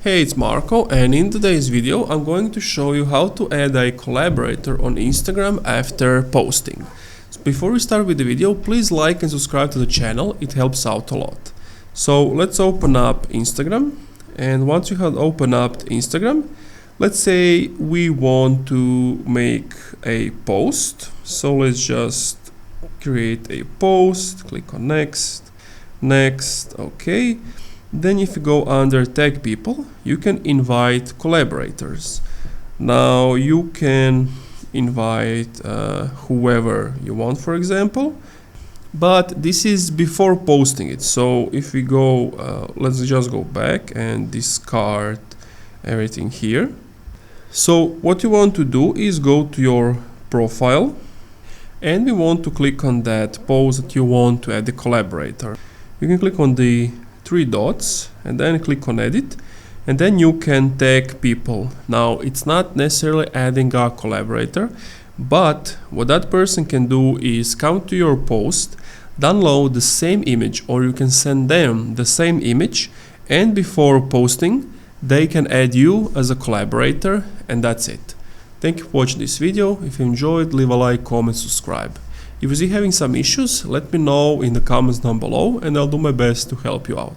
Hey, it's Marko, and in today's video I'm going to show you how to add a collaborator on Instagram after posting. So before we start with the video, please like and subscribe to the channel, it helps out a lot. So let's open up Instagram, and once you have opened up Instagram, let's say we want to make a post. So let's just create a post, click on next, okay. Then if you go under tag people, you can invite collaborators. Now you can invite whoever you want, for example, but this is before posting it. So if we go, let's just go back and discard everything here. So what you want to do is go to your profile, and we want to click on that post that you want to add the collaborator. You can click on the three dots and then click on edit, and then you can tag people. Now it's not necessarily adding a collaborator, but what that person can do is come to your post, download the same image, or you can send them the same image, and before posting they can add you as a collaborator, and that's it. Thank you for watching this video. If you enjoyed, leave a like, comment, subscribe. If you see having some issues, let me know in the comments down below and I'll do my best to help you out.